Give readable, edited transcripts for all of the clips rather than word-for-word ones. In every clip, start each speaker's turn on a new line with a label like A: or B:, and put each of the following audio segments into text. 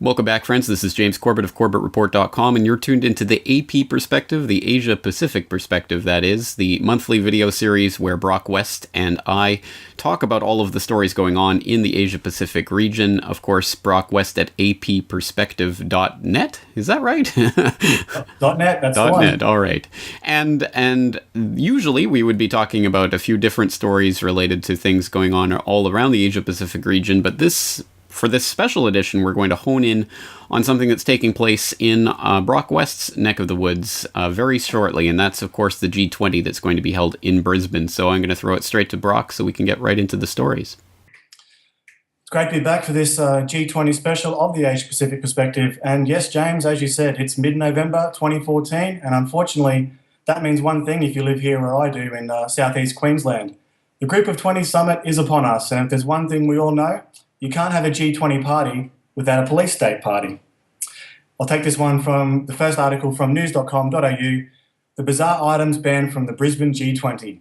A: Welcome back, friends. This is James Corbett of CorbettReport.com, and you're tuned into the AP Perspective, the Asia-Pacific Perspective, that is, the monthly video series where Brock West and I talk about all of the stories going on in the Asia-Pacific region. Of course, Brock West at apperspective.net. Is that right?
B: .net, that's the one.
A: .net, all right. And usually we would be talking about a few different stories related to things going on all around the Asia-Pacific region, but for this special edition, we're going to hone in on something that's taking place in Brock West's neck of the woods very shortly, and that's, of course, the G20 that's going to be held in Brisbane. So I'm going to throw it straight to Brock so we can get right into the stories.
B: It's great to be back for this G20 special of the Asia Pacific Perspective. And yes, James, as you said, it's mid-November 2014, and unfortunately, that means one thing if you live here where I do in southeast Queensland. The Group of 20 Summit is upon us, and if there's one thing we all know, you can't have a G20 party without a police state party. I'll take this one from the first article from news.com.au, the bizarre items banned from the Brisbane G20.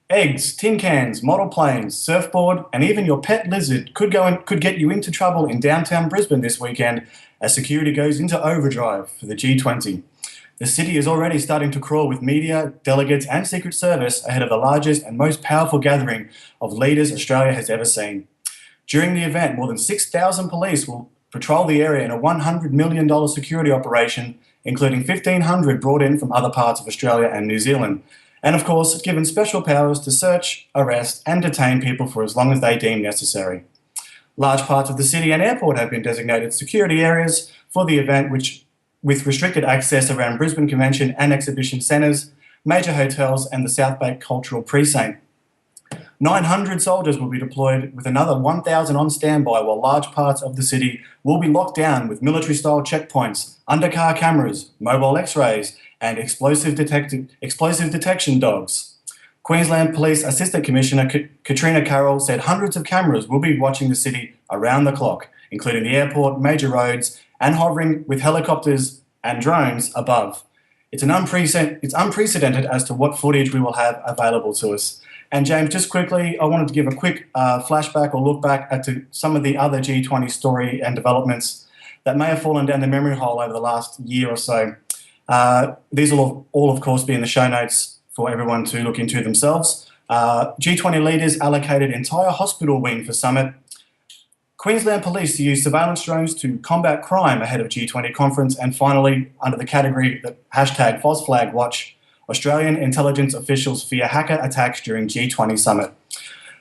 B: Eggs, tin cans, model planes, surfboard, and even your pet lizard could get you into trouble in downtown Brisbane this weekend as security goes into overdrive for the G20. The city is already starting to crawl with media, delegates and Secret Service ahead of the largest and most powerful gathering of leaders Australia has ever seen. During the event, more than 6,000 police will patrol the area in a $100 million security operation, including 1,500 brought in from other parts of Australia and New Zealand. And of course, given special powers to search, arrest and detain people for as long as they deem necessary. Large parts of the city and airport have been designated security areas for the event, with restricted access around Brisbane Convention and Exhibition Centres, major hotels and the South Bank Cultural Precinct. 900 soldiers will be deployed with another 1,000 on standby while large parts of the city will be locked down with military-style checkpoints, undercar cameras, mobile x-rays and explosive detection dogs. Queensland Police Assistant Commissioner Katrina Carroll said hundreds of cameras will be watching the city around the clock, including the airport, major roads and hovering with helicopters and drones above. It's unprecedented as to what footage we will have available to us. And James, just quickly, I wanted to give a quick flashback or look back at some of the other G20 story and developments that may have fallen down the memory hole over the last year or so. These will all, of course, be in the show notes for everyone to look into themselves. G20 leaders allocated entire hospital wing for summit. Queensland Police to use surveillance drones to combat crime ahead of G20 conference. And finally, under the category that #FosFlagWatch, Australian intelligence officials fear hacker attacks during G20 summit.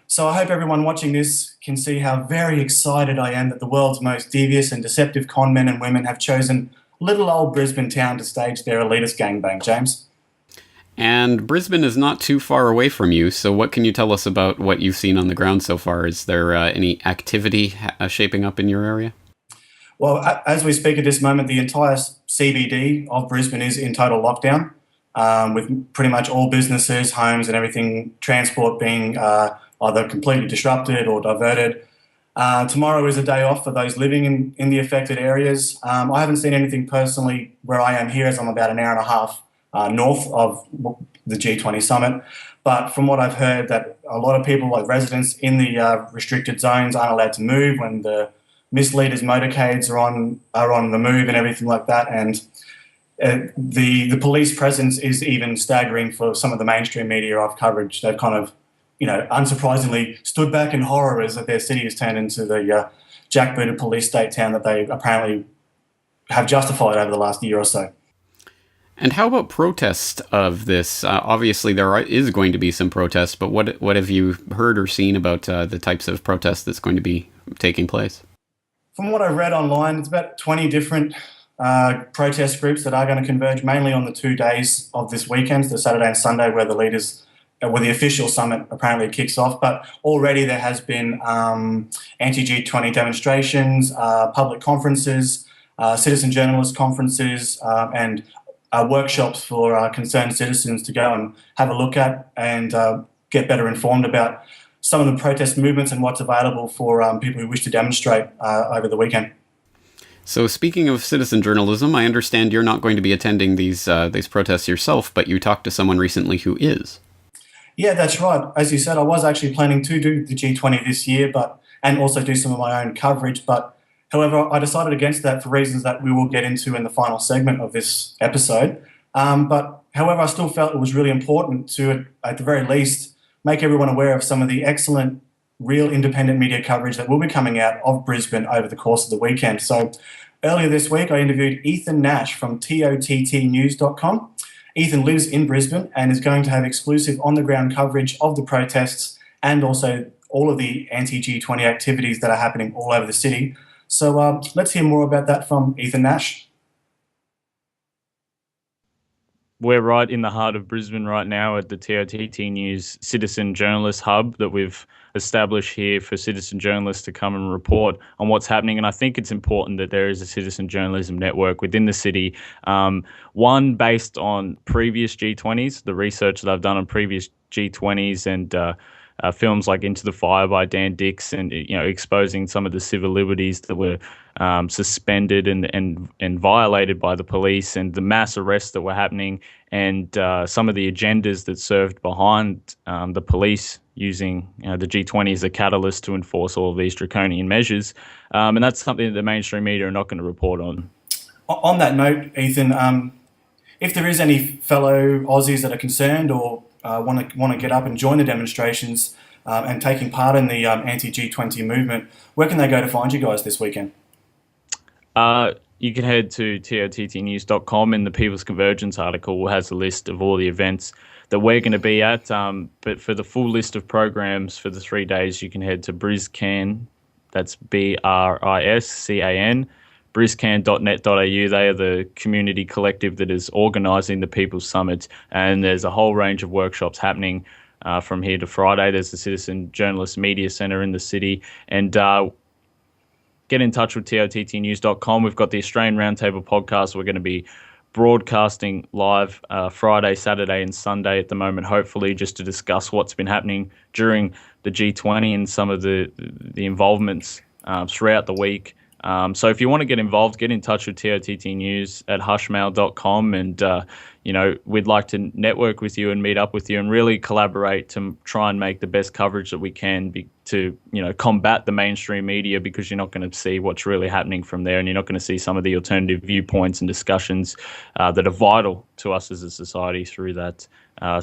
B: So I hope everyone watching this can see how very excited I am that the world's most devious and deceptive con men and women have chosen little old Brisbane town to stage their elitist gangbang, James.
A: And Brisbane is not too far away from you, so what can you tell us about what you've seen on the ground so far? Is there any activity shaping up in your area?
B: Well, as we speak at this moment, the entire CBD of Brisbane is in total lockdown. With pretty much all businesses, homes and everything, transport being either completely disrupted or diverted. Tomorrow is a day off for those living in the affected areas. I haven't seen anything personally where I am here, as I'm about an hour and a half north of the G20 summit. But from what I've heard, that a lot of people, like residents in the restricted zones, aren't allowed to move when the misleaders' motorcades are on the move and everything like that. And the police presence is even staggering for some of the mainstream media I've covered. They've kind of, unsurprisingly stood back in horror as that their city has turned into the jackbooted police state town that they apparently have justified over the last year or so.
A: And how about protest of this? Obviously, there is going to be some protest, but what have you heard or seen about the types of protests that's going to be taking place?
B: From what I've read online, it's about 20 different protest groups that are going to converge mainly on the 2 days of this weekend, the Saturday and Sunday, where the official summit apparently kicks off. But already there has been anti-G20 demonstrations, public conferences, citizen journalist conferences, and workshops for concerned citizens to go and have a look at and get better informed about some of the protest movements and what's available for people who wish to demonstrate over the weekend.
A: So speaking of citizen journalism, I understand you're not going to be attending these protests yourself, but you talked to someone recently who is.
B: Yeah, that's right. As you said, I was actually planning to do the G20 this year, and also do some of my own coverage. But However, I decided against that for reasons that we will get into in the final segment of this episode. But however, I still felt it was really important to, at the very least, make everyone aware of some of the excellent, real independent media coverage that will be coming out of Brisbane over the course of the weekend. So earlier this week, I interviewed Ethan Nash from TOTTnews.com. Ethan lives in Brisbane and is going to have exclusive on-the-ground coverage of the protests and also all of the anti-G20 activities that are happening all over the city. So let's hear more about that from Ethan Nash.
C: We're right in the heart of Brisbane right now at the TOTT News Citizen Journalist Hub that we've established here for citizen journalists to come and report on what's happening. And I think it's important that there is a citizen journalism network within the city, one based on previous G20s, the research that I've done on previous G20s and films like Into the Fire by Dan Dix, and exposing some of the civil liberties that were suspended and violated by the police, and the mass arrests that were happening, and some of the agendas that served behind the police using the G20 as a catalyst to enforce all of these draconian measures. And that's something that the mainstream media are not going to report on.
B: On that note, Ethan, if there is any fellow Aussies that are concerned or want to get up and join the demonstrations and taking part in the anti-G20 movement, where can they go to find you guys this weekend?
C: You can head to tottnews.com, and the People's Convergence article has a list of all the events that we're going to be at. But for the full list of programs for the 3 days, you can head to Briscan, that's BRISCAN, briscan.net.au. They are the community collective that is organising the People's Summit, and there's a whole range of workshops happening from here to Friday. There's the Citizen Journalist Media Centre in the city, and get in touch with tottnews.com. We've got the Australian Roundtable podcast. We're going to be broadcasting live Friday, Saturday and Sunday at the moment, hopefully, just to discuss what's been happening during the G20 and some of the involvements throughout the week. So if you want to get involved, get in touch with TOTT News at hushmail.com, and we'd like to network with you and meet up with you and really collaborate to try and make the best coverage that we can to combat the mainstream media, because you're not going to see what's really happening from there, and you're not going to see some of the alternative viewpoints and discussions that are vital to us as a society through that.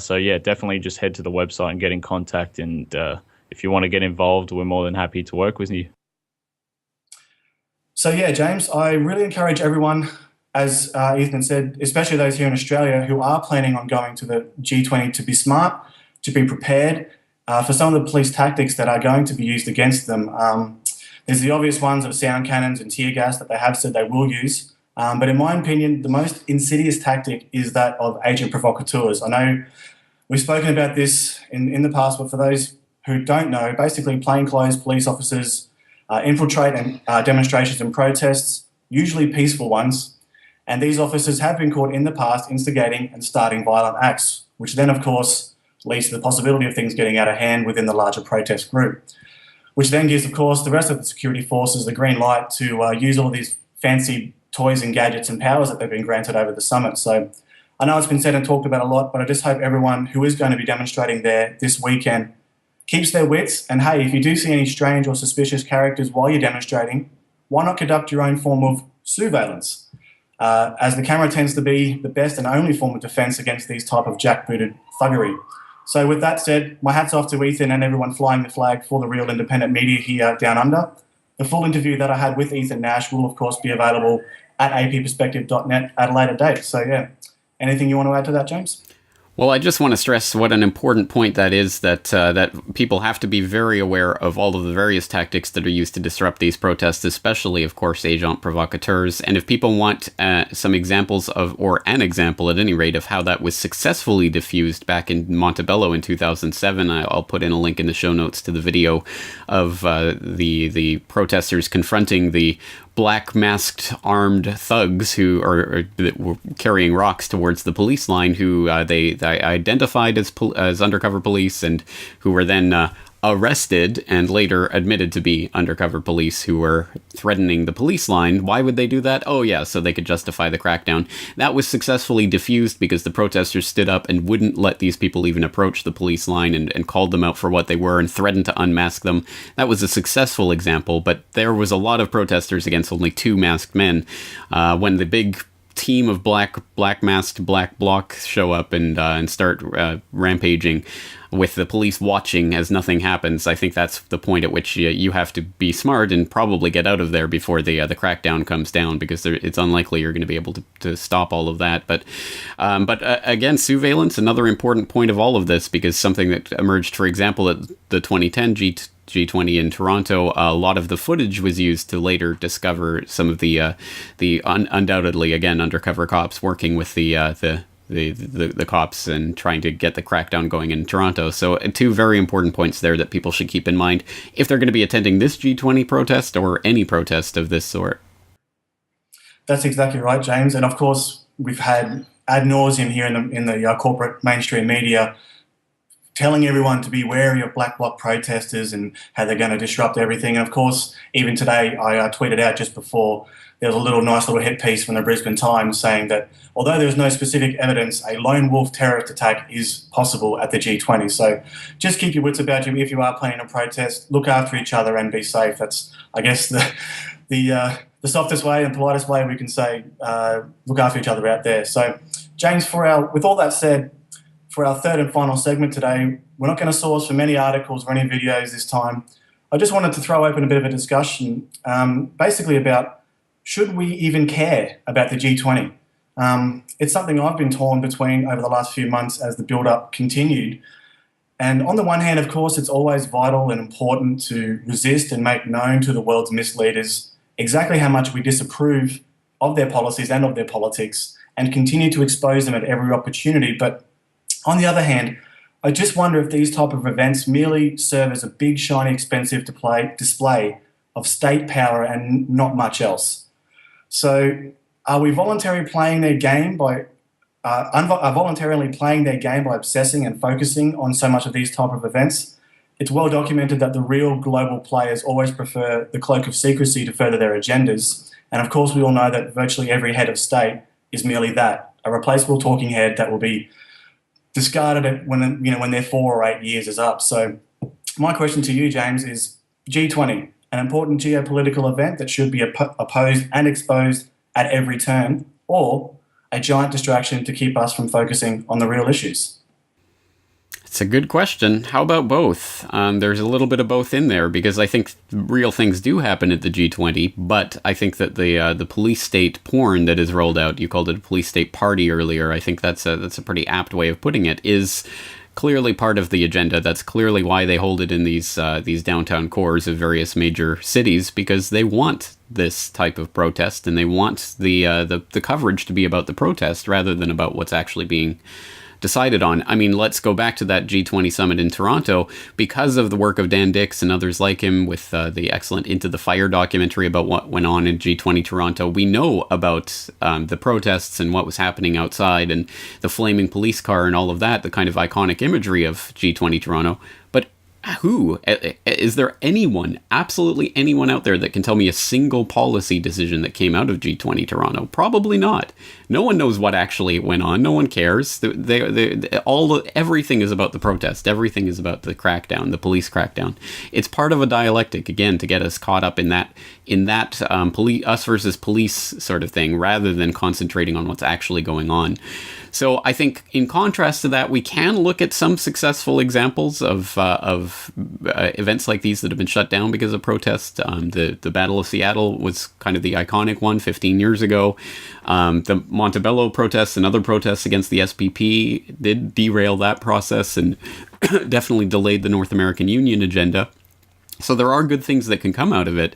C: So yeah, definitely just head to the website and get in contact, and if you want to get involved, we're more than happy to work with you.
B: So yeah, James, I really encourage everyone, as Ethan said, especially those here in Australia who are planning on going to the G20, to be smart, to be prepared for some of the police tactics that are going to be used against them. There's the obvious ones of sound cannons and tear gas that they have said they will use. But in my opinion, the most insidious tactic is that of agent provocateurs. I know we've spoken about this in the past, but for those who don't know, basically plainclothes police officers infiltrate demonstrations and protests, usually peaceful ones, and these officers have been caught in the past instigating and starting violent acts, which then, of course, leads to the possibility of things getting out of hand within the larger protest group, which then gives, of course, the rest of the security forces the green light to use all these fancy toys and gadgets and powers that they've been granted over the summit. So I know it's been said and talked about a lot, but I just hope everyone who is going to be demonstrating there this weekend keeps their wits, and hey, if you do see any strange or suspicious characters while you're demonstrating, why not conduct your own form of surveillance, as the camera tends to be the best and only form of defence against these type of jackbooted thuggery. So with that said, my hat's off to Ethan and everyone flying the flag for the real independent media here down under. The full interview that I had with Ethan Nash will, of course, be available at apperspective.net at a later date. So yeah, anything you want to add to that, James?
A: Well, I just want to stress what an important point that is, that people have to be very aware of all of the various tactics that are used to disrupt these protests, especially, of course, agent provocateurs. And if people want some examples of, or an example at any rate, of how that was successfully diffused back in Montebello in 2007, I'll put in a link in the show notes to the video of the protesters confronting the black masked armed thugs who were carrying rocks towards the police line, who they identified as undercover police, and who were then arrested and later admitted to be undercover police who were threatening the police line. Why would they do that? Oh yeah, so they could justify the crackdown. That was successfully diffused because the protesters stood up and wouldn't let these people even approach the police line and called them out for what they were and threatened to unmask them. That was a successful example, but there was a lot of protesters against only 2 masked men. When the big team of black masked black bloc show up and start rampaging with the police watching as nothing happens, I think that's the point at which you have to be smart and probably get out of there before the crackdown comes down, because it's unlikely you're going to be able to stop all of that. But again, surveillance, another important point of all of this, because something that emerged, for example, at the 2010 G20 in Toronto, a lot of the footage was used to later discover some of the undoubtedly, again, undercover cops working with the cops and trying to get the crackdown going in Toronto. So 2 very important points there that people should keep in mind if they're going to be attending this G20 protest or any protest of this sort.
B: That's exactly right, James. And of course, we've had ad nauseum here in the corporate mainstream media telling everyone to be wary of black bloc protesters and how they're going to disrupt everything. And of course, even today, I tweeted out just before, there was a nice little hit piece from the Brisbane Times saying that although there's no specific evidence, a lone wolf terrorist attack is possible at the G20. So just keep your wits about you if you are planning a protest. Look after each other and be safe. That's, I guess, the softest way and politest way we can say look after each other out there. So, James, with all that said, for our third and final segment today, we're not going to source from any articles or any videos this time. I just wanted to throw open a bit of a discussion, basically about should we even care about the G20? It's something I've been torn between over the last few months as the build-up continued. And on the one hand, of course, it's always vital and important to resist and make known to the world's misleaders exactly how much we disapprove of their policies and of their politics and continue to expose them at every opportunity. But on the other hand, I just wonder if these type of events merely serve as a big, shiny, expensive display of state power and not much else. So are we voluntarily playing their game by obsessing and focusing on so much of these type of events? It's well documented that the real global players always prefer the cloak of secrecy to further their agendas. And of course, we all know that virtually every head of state is merely that, a replaceable talking head that will be discarded when their 4 or 8 years is up. So my question to you, James, is G20, an important geopolitical event that should be opposed and exposed at every turn, or a giant distraction to keep us from focusing on the real issues?
A: It's a good question. How about both? There's a little bit of both in there, because I think real things do happen at the G20, but I think that the police state porn that is rolled out, you called it a police state party earlier, I think that's a pretty apt way of putting it, is clearly part of the agenda. That's clearly why they hold it in these downtown cores of various major cities, because they want this type of protest and they want the coverage to be about the protest rather than about what's actually being decided on. I mean, let's go back to that G20 summit in Toronto. Because of the work of Dan Dix and others like him with the excellent Into the Fire documentary about what went on in G20 Toronto, we know about the protests and what was happening outside and the flaming police car and all of that, the kind of iconic imagery of G20 Toronto. But is there absolutely anyone out there that can tell me a single policy decision that came out of G20 Toronto? Probably not. No one knows what actually went on. No one cares. Everything is about the protest. Everything is about the crackdown, the police crackdown. It's part of a dialectic, again, to get us caught up in that us versus police sort of thing, rather than concentrating on what's actually going on. So I think in contrast to that, we can look at some successful examples of events like these that have been shut down because of protest. The Battle of Seattle was kind of the iconic one 15 years ago. The Montebello protests and other protests against the SPP did derail that process and definitely delayed the North American Union agenda. So there are good things that can come out of it.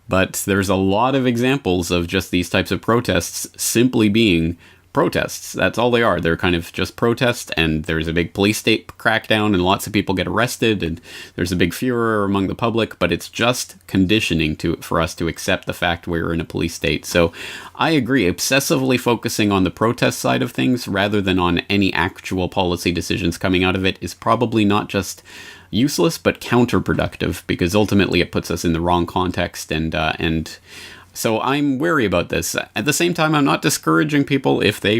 A: But there's a lot of examples of just these types of protests simply being protests. That's all they are. They're kind of just protests, and there's a big police state crackdown and lots of people get arrested and there's a big furor among the public, but it's just conditioning for us to accept the fact we're in a police state. So I agree, obsessively focusing on the protest side of things rather than on any actual policy decisions coming out of it is probably not just useless but counterproductive, because ultimately it puts us in the wrong context, and so I'm wary about this. At the same time, I'm not discouraging people if they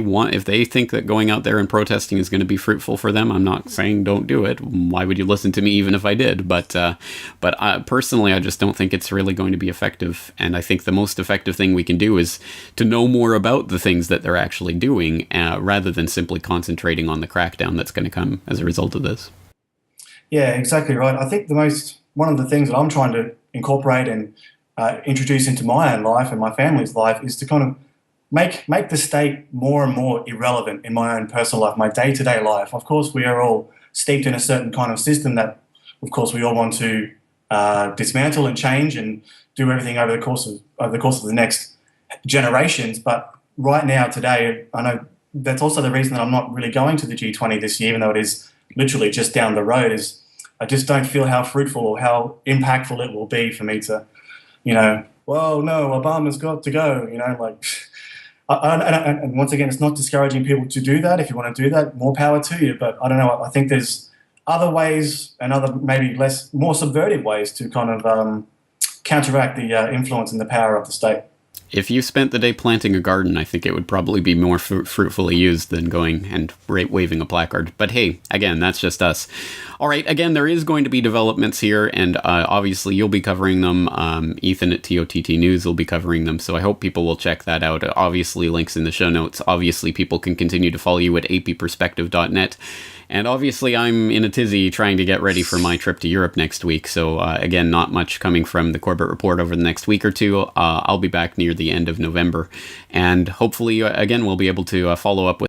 A: think that going out there and protesting is going to be fruitful for them. I'm not saying don't do it. Why would you listen to me even if I did? But personally, I just don't think it's really going to be effective. And I think the most effective thing we can do is to know more about the things that they're actually doing, rather than simply concentrating on the crackdown that's going to come as a result of this.
B: Yeah, exactly right. I think one of the things that I'm trying to incorporate and introduce into my own life and my family's life is to kind of make the state more and more irrelevant in my own personal life, my day-to-day life. Of course, we are all steeped in a certain kind of system that, of course, we all want to dismantle and change and do everything over the course of the next generations. But right now, today, I know that's also the reason that I'm not really going to the G20 this year, even though it is literally just down the road. Is I just don't feel how fruitful or how impactful it will be for me to, well, no, Obama's got to go, like, and once again, it's not discouraging people to do that. If you want to do that, more power to you. But I don't know, I think there's other ways and other maybe more subversive ways to kind of counteract the influence and the power of the state.
A: If you spent the day planting a garden, I think it would probably be more fruitfully used than going and waving a placard. But hey, again, that's just us. All right, again, there is going to be developments here, and obviously you'll be covering them. Ethan at TOTT News will be covering them, so I hope people will check that out. Obviously, links in the show notes. Obviously, people can continue to follow you at apperspective.net. And obviously, I'm in a tizzy trying to get ready for my trip to Europe next week. So again, not much coming from the Corbett Report over the next week or two. I'll be back near the end of November. And hopefully, again, we'll be able to follow up with